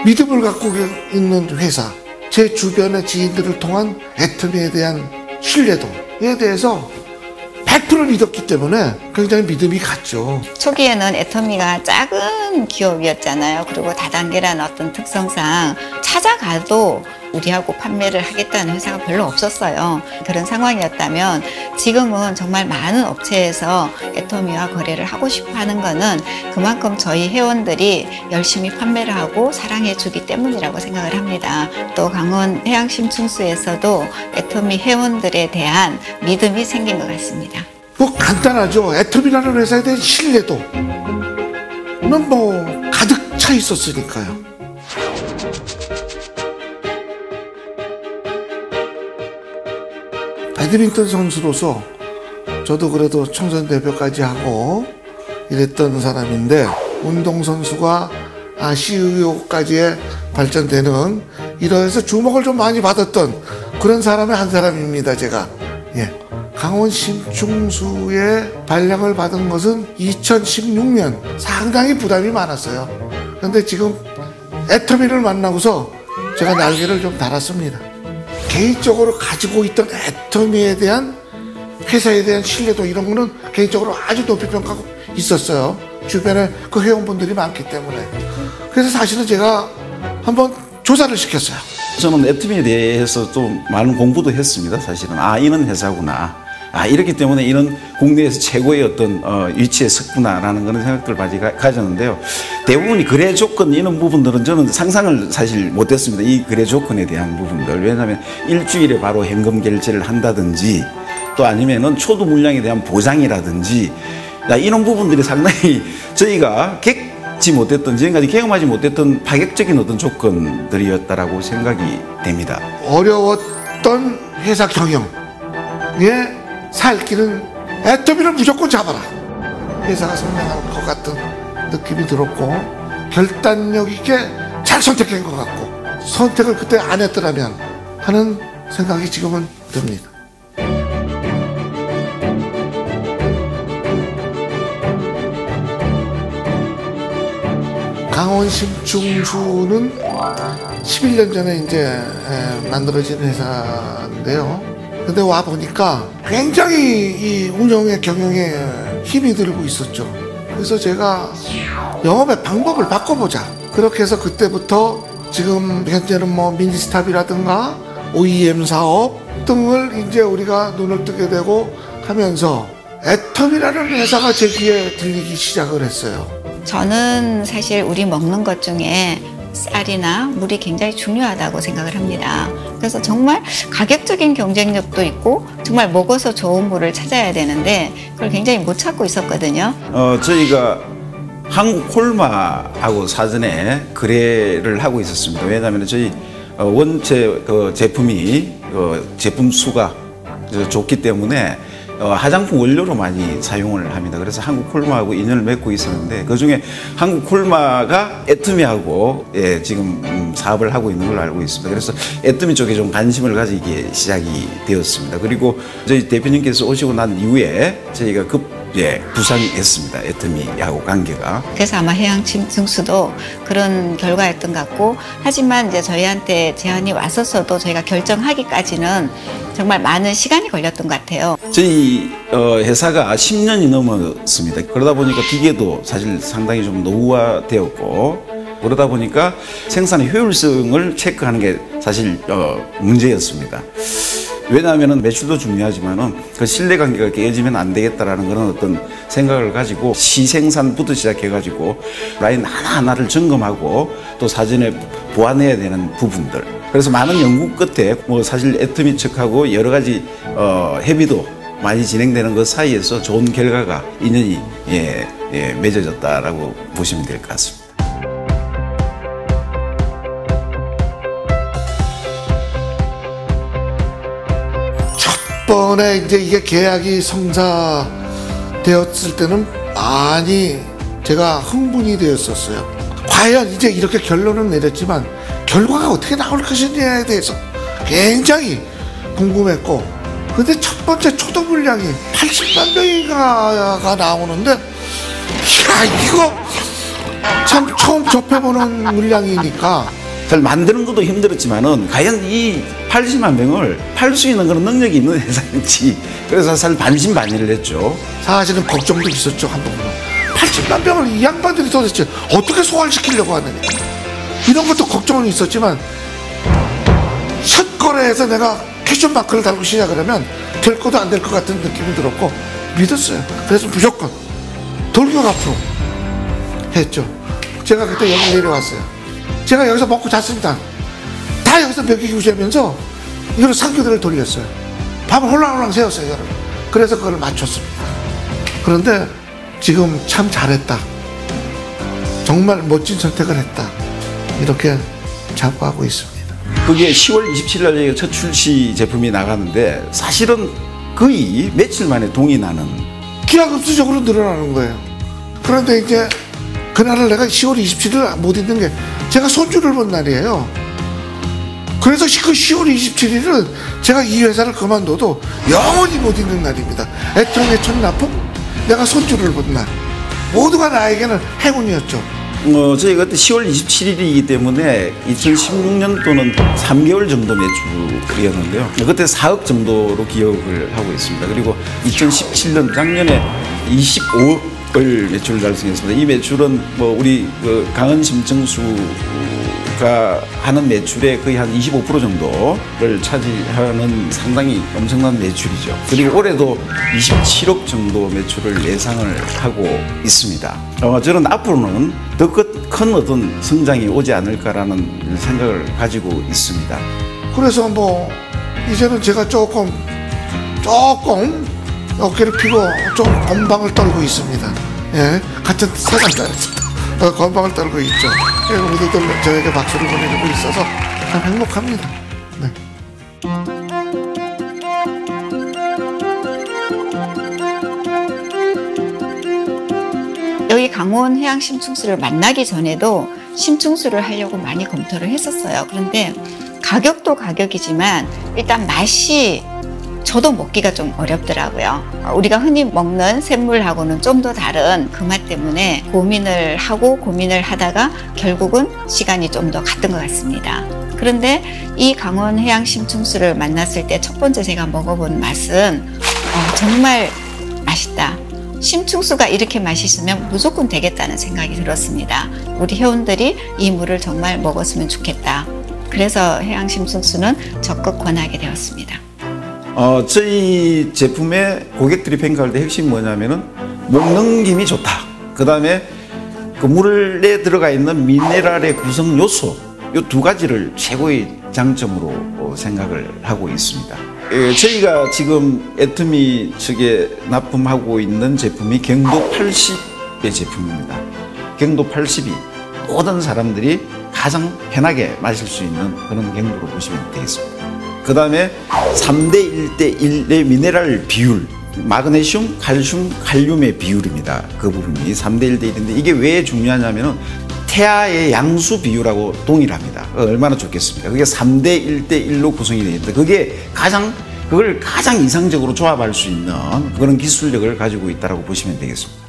믿음을 갖고 있는 회사, 제 주변의 지인들을 통한 애터미에 대한 신뢰도에 대해서 100% 믿었기 때문에 굉장히 믿음이 갔죠. 초기에는 애터미가 작은 기업이었잖아요. 그리고 다단계라는 어떤 특성상 찾아가도 우리하고 판매를 하겠다는 회사가 별로 없었어요. 그런 상황이었다면 지금은 정말 많은 업체에서 애터미와 거래를 하고 싶어 하는 거는 그만큼 저희 회원들이 열심히 판매를 하고 사랑해 주기 때문이라고 생각을 합니다. 또 강원 해양심층수에서도 애터미 회원들에 대한 믿음이 생긴 것 같습니다. 뭐 간단하죠. 애터미라는 회사에 대한 신뢰도는 뭐 가득 차 있었으니까요. 배드민턴 선수로서 저도 그래도 청소년 대표까지 하고 이랬던 사람인데, 운동선수가 CEO까지의 발전되는 이러해서 주목을 좀 많이 받았던 그런 사람의 한 사람입니다, 제가. 예. 강원 심충수의 발령을 받은 것은 2016년. 상당히 부담이 많았어요. 그런데 지금 애터미를 만나고서 제가 날개를 좀 달았습니다. 개인적으로 가지고 있던 애터미에 대한, 회사에 대한 신뢰도, 이런 거는 개인적으로 아주 높이 평가하고 있었어요. 주변에 그 회원분들이 많기 때문에. 그래서 사실은 제가 한번 조사를 시켰어요. 저는 애터미에 대해서 좀 많은 공부도 했습니다. 사실은 이런 회사구나, 이렇기 때문에 이런 국내에서 최고의 어떤 위치에 섰구나라는 그런 생각들을 많이 가졌는데요. 대부분이 거래 조건, 이런 부분들은 저는 상상을 사실 못했습니다. 이 거래 조건에 대한 부분들. 왜냐하면 일주일에 바로 현금 결제를 한다든지, 또 아니면은 초도 물량에 대한 보장이라든지, 이런 부분들이 상당히 저희가 겪지 못했던, 지금까지 경험하지 못했던 파격적인 어떤 조건들이었다라고 생각이 됩니다. 어려웠던 회사 경영에 살 길은 애터미를 무조건 잡아라. 회사가 성장할 것 같은 느낌이 들었고, 결단력 있게 잘 선택한 것 같고, 선택을 그때 안 했더라면 하는 생각이 지금은 듭니다. 강원 심충수는 11년 전에 이제 만들어진 회사인데요. 근데 와 보니까 굉장히 이 운영에, 경영에 힘이 들고 있었죠. 그래서 제가 영업의 방법을 바꿔보자. 그렇게 해서 그때부터 지금 현재는 뭐 미니스탑이라든가 OEM 사업 등을 이제 우리가 눈을 뜨게 되고 하면서 애터미라는 회사가 제 귀에 들리기 시작을 했어요. 저는 사실 우리 먹는 것 중에 쌀이나 물이 굉장히 중요하다고 생각을 합니다. 그래서 정말 가격적인 경쟁력도 있고 정말 먹어서 좋은 물을 찾아야 되는데 그걸 굉장히 못 찾고 있었거든요. 저희가 한국콜마하고 사전에 거래를 하고 있었습니다. 왜냐하면 저희 원체 제품이 제품 수가 좋기 때문에 화장품 원료로 많이 사용을 합니다. 그래서 한국콜마하고 인연을 맺고 있었는데, 그중에 한국콜마가 애터미하고 지금 사업을 하고 있는 걸로 알고 있습니다. 그래서 애터미 쪽에 좀 관심을 가지기 시작이 되었습니다. 그리고 저희 대표님께서 오시고 난 이후에 저희가 부상했습니다. 애터미하고 관계가. 그래서 아마 해양심층수도 그런 결과였던 것 같고, 하지만 이제 저희한테 제안이 왔었어도 저희가 결정하기까지는 정말 많은 시간이 걸렸던 것 같아요. 저희 회사가 10년이 넘었습니다. 그러다 보니까 기계도 사실 상당히 좀 노후화되었고, 그러다 보니까 생산의 효율성을 체크하는 게 사실 문제였습니다. 왜냐하면 매출도 중요하지만은 그 신뢰관계가 깨지면 안 되겠다라는 그런 어떤 생각을 가지고 시생산부터 시작해가지고 라인 하나하나를 점검하고 또 사전에 보완해야 되는 부분들. 그래서 많은 연구 끝에 뭐 사실 애터미 측하고 여러 가지 협의도 많이 진행되는 그 사이에서 좋은 결과가 인연이 맺어졌다라고 보시면 될 것 같습니다. 번에 이제 이게 계약이 성사되었을 때는 많이 제가 흥분이 되었었어요. 과연 이제 이렇게 결론은 내렸지만 결과가 어떻게 나올 것이냐에 대해서 굉장히 궁금했고, 근데 첫 번째 초도 물량이 80만 명이가 나오는데, 야, 이거 참 처음 접해보는 물량이니까 잘 만드는 것도 힘들었지만은 과연 이 80만 병을 팔 수 있는 그런 능력이 있는 회사인지 그래서 사실 반신반의를 했죠. 사실은 걱정도 있었죠. 한동안 80만 병을 이 양반들이 도대체 어떻게 소화시키려고 하느냐 이런 것도 걱정은 있었지만 첫 거래에서 내가 퀘션 마크를 달고 시작을 하면 될 것도 안 될 것 같은 느낌이 들었고 믿었어요. 그래서 무조건 돌격 앞으로 했죠. 제가 그때 여기 내려왔어요. 제가 여기서 먹고 잤습니다. 다 여기서 먹이고 자면서 이걸 상교대를 돌렸어요. 밥을 홀랑홀랑 세웠어요, 여러분. 그래서 그걸 맞췄습니다. 그런데 지금 참 잘했다. 정말 멋진 선택을 했다. 이렇게 자부하고 있습니다. 그게 10월 27일 날 첫 출시 제품이 나가는데 사실은 거의 며칠 만에 동이 나는 기하급수적으로 늘어나는 거예요. 그런데 이제 그날을 내가 10월 27일 못 있는 게 제가 손주를 본 날이에요. 그래서 그 10월 27일은 제가 이 회사를 그만둬도 영원히 못 있는 날입니다. 애청의 첫 납품, 내가 손주를 본 날. 모두가 나에게는 행운이었죠. 저희가 그때 10월 27일이기 때문에 2016년도는 3개월 정도 매출이었는데요. 그때 4억 정도로 기억을 하고 있습니다. 그리고 2017년 작년에 25억을 매출을 달성했습니다. 이 매출은 뭐 우리 그 강은 심층수가 하는 매출의 거의 한 25% 정도를 차지하는 상당히 엄청난 매출이죠. 그리고 올해도 27억 정도 매출을 예상을 하고 있습니다. 저는 앞으로는 더 큰 어떤 성장이 오지 않을까라는 생각을 가지고 있습니다. 그래서 뭐 이제는 제가 조금 어깨를 피고 좀 건방을 떨고 있습니다. 예, 같은 사장자에서 건방을 떨고 있죠. 모두들 저에게 박수를 보내주고 있어서 참 행복합니다. 네. 여기 강원 해양 심층수를 만나기 전에도 심층수를 하려고 많이 검토를 했었어요. 그런데 가격도 가격이지만 일단 맛이 저도 먹기가 좀 어렵더라고요. 우리가 흔히 먹는 샘물하고는 좀 더 다른 그 맛 때문에 고민을 하다가 결국은 시간이 좀 더 갔던 것 같습니다. 그런데 이 강원 해양 심층수를 만났을 때 첫 번째 제가 먹어본 맛은 정말 맛있다. 심층수가 이렇게 맛있으면 무조건 되겠다는 생각이 들었습니다. 우리 회원들이 이 물을 정말 먹었으면 좋겠다. 그래서 해양 심층수는 적극 권하게 되었습니다. 저희 제품의 고객들이 평가할 때 핵심이 뭐냐면은 먹는 김이 좋다. 그 다음에 그 물에 들어가 있는 미네랄의 구성 요소 이 두 가지를 최고의 장점으로 생각을 하고 있습니다. 저희가 지금 애터미 측에 납품하고 있는 제품이 경도 80의 제품입니다. 경도 80이 모든 사람들이 가장 편하게 마실 수 있는 그런 경도로 보시면 되겠습니다. 그 다음에 3대 1대 1의 미네랄 비율, 마그네슘, 칼슘, 칼륨의 비율입니다. 그 부분이 3대 1대 1인데 이게 왜 중요하냐면은 태아의 양수 비율하고 동일합니다. 얼마나 좋겠습니까? 그게 3대 1대 1로 구성이 되어 있는데 그걸 가장 이상적으로 조합할 수 있는 그런 기술력을 가지고 있다고 보시면 되겠습니다.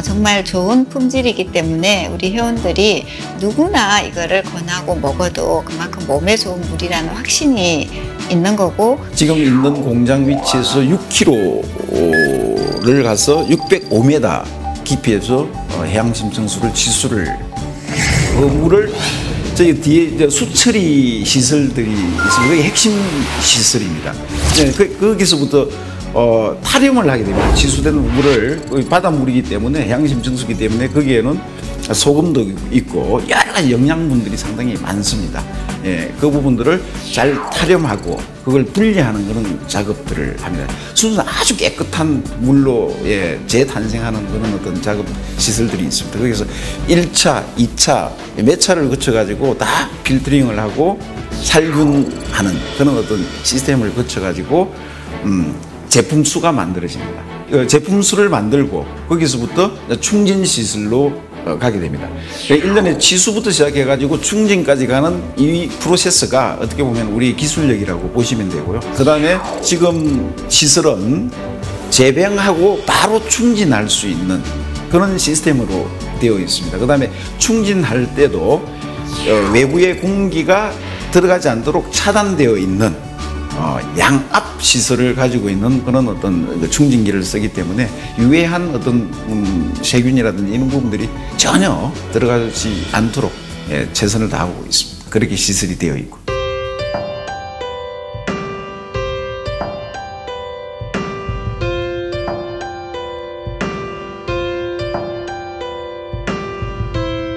정말 좋은 품질이기 때문에 우리 회원들이 누구나 이거를 권하고 먹어도 그만큼 몸에 좋은 물이라는 확신이 있는 거고 지금 있는 공장 위치에서 6km를 가서 605m 깊이에서 해양 심층수를 지수를 그 물을 저희 뒤에 이제 수처리 시설들이 있습니다. 그게 핵심 시설입니다. 네, 거기서부터 탈염을 하게 됩니다. 지수된 물을 바닷물이기 때문에 해양 심층수이기 때문에 거기에는 소금도 있고 여러 가지 영양분들이 상당히 많습니다. 예, 그 부분들을 잘 탈염하고 그걸 분리하는 그런 작업들을 합니다. 순수 아주 깨끗한 물로 재탄생하는 그런 어떤 작업 시설들이 있습니다. 거기서 1차, 2차 몇 차를 거쳐가지고 다 필터링을 하고 살균하는 그런 어떤 시스템을 거쳐가지고 제품수가 만들어집니다. 제품수를 만들고 거기서부터 충진 시설로 가게 됩니다. 그러니까 1년에 취수부터 시작해가지고 충진까지 가는 이 프로세스가 어떻게 보면 우리 기술력이라고 보시면 되고요. 그 다음에 지금 시설은 재배하고 바로 충진할 수 있는 그런 시스템으로 되어 있습니다. 그 다음에 충진할 때도 외부의 공기가 들어가지 않도록 차단되어 있는 양압 시설을 가지고 있는 그런 어떤 충진기를 쓰기 때문에 유해한 어떤 세균이라든지 이런 부분들이 전혀 들어가지 않도록 최선을 다하고 있습니다. 그렇게 시설이 되어 있고.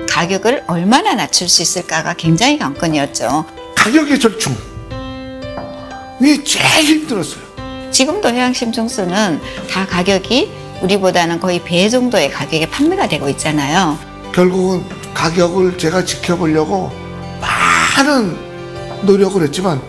가격을 얼마나 낮출 수 있을까가 굉장히 관건이었죠. 가격의 절충. 이게 제일 힘들었어요. 지금도 해양심층수는 다 가격이 우리보다는 거의 배 정도의 가격에 판매가 되고 있잖아요. 결국은 가격을 제가 지켜보려고 많은 노력을 했지만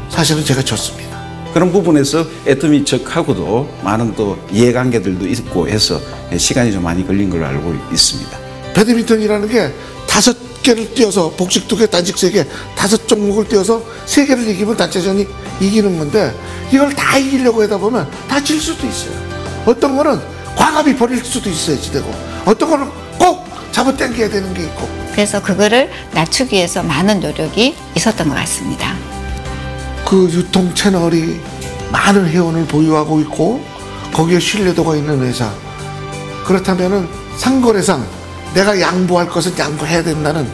사실은 제가 졌습니다. 그런 부분에서 애터미 측하고도 많은 또 이해관계들도 있고 해서 시간이 좀 많이 걸린 걸로 알고 있습니다. 배드민턴이라는 게 5개를 뛰어서 복식 2개, 단식 3개, 5종목을 뛰어서 3개를 이기면 단체전이 이기는 건데 이걸 다 이기려고 하다 보면 다 질 수도 있어요. 어떤 거는 과감히 버릴 수도 있어야지 되고 어떤 거는 꼭 잡아당겨야 되는 게 있고 그래서 그거를 낮추기 위해서 많은 노력이 있었던 것 같습니다. 그 유통 채널이 많은 회원을 보유하고 있고 거기에 신뢰도가 있는 회사 그렇다면은 상거래상 내가 양보할 것은 양보해야 된다는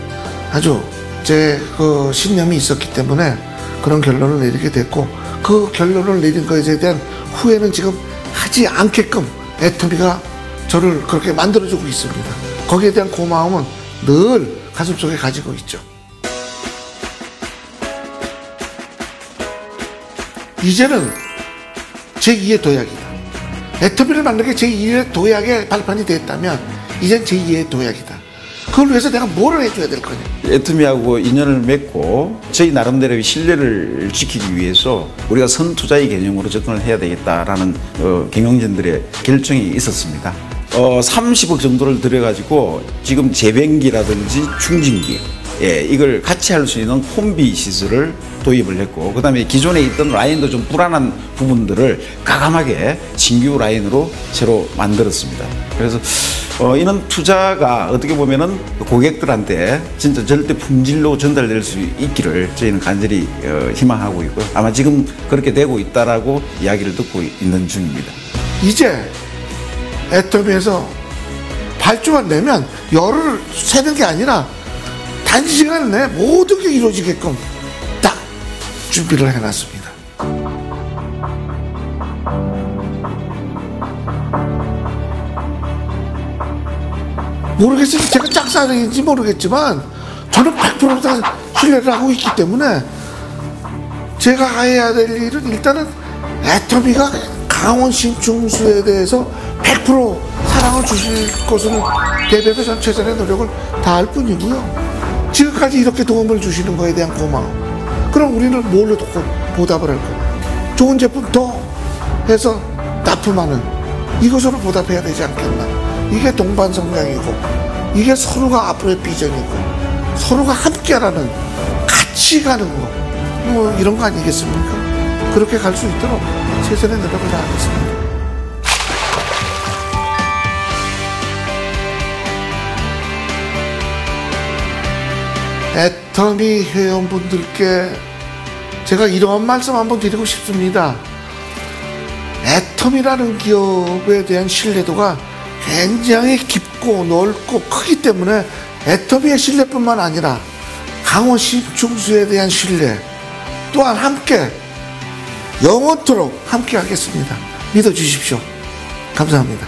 아주 제 그 신념이 있었기 때문에 그런 결론을 내리게 됐고 그 결론을 내린 것에 대한 후회는 지금 하지 않게끔 애터미가 저를 그렇게 만들어주고 있습니다. 거기에 대한 고마움은 늘 가슴속에 가지고 있죠. 이제는 제2의 도약이다. 애터미를 만든 게 제2의 도약의 발판이 됐다면 이젠 제2의 도약이다. 그걸 위해서 내가 뭐를 해줘야 될 거냐. 애터미하고 인연을 맺고 저희 나름대로의 신뢰를 지키기 위해서 우리가 선투자의 개념으로 접근을 해야 되겠다라는 경영진들의 결정이 있었습니다. 30억 정도를 들여가지고 지금 재배기라든지 충진기 이걸 같이 할 수 있는 콤비 시설을 도입을 했고 그 다음에 기존에 있던 라인도 좀 불안한 부분들을 과감하게 신규 라인으로 새로 만들었습니다. 그래서 이런 투자가 어떻게 보면은 고객들한테 진짜 절대 품질로 전달될 수 있기를 저희는 간절히 희망하고 있고요. 아마 지금 그렇게 되고 있다라고 이야기를 듣고 있는 중입니다. 이제 애터미에서 발주만 내면 열을 새는 게 아니라 단시간 내에 모든 게 이루어지게끔 딱 준비를 해놨습니다. 모르겠어요. 제가 짝사랑인지 모르겠지만 저는 100% 신뢰를 하고 있기 때문에 제가 해야 될 일은 일단은 애터미가 강원 심층수에 대해서 100% 사랑을 주실 것을 대비해서 전 최선의 노력을 다할 뿐이고요. 지금까지 이렇게 도움을 주시는 거에 대한 고마움. 그럼 우리는 뭘로 보답을 할 거예요? 좋은 제품 더 해서 납품하는 이것으로 보답해야 되지 않겠나. 이게 동반성장이고 이게 서로가 앞으로의 비전이고 서로가 함께하라는 같이 가는 거 뭐 이런 거 아니겠습니까? 그렇게 갈 수 있도록 최선의 노력을 다하겠습니다. 애터미 회원분들께 제가 이런 말씀 한번 드리고 싶습니다. 애터미라는 기업에 대한 신뢰도가 굉장히 깊고 넓고 크기 때문에 애터미의 신뢰뿐만 아니라 강원 심층수에 대한 신뢰 또한 함께 영원토록 함께 하겠습니다. 믿어주십시오. 감사합니다.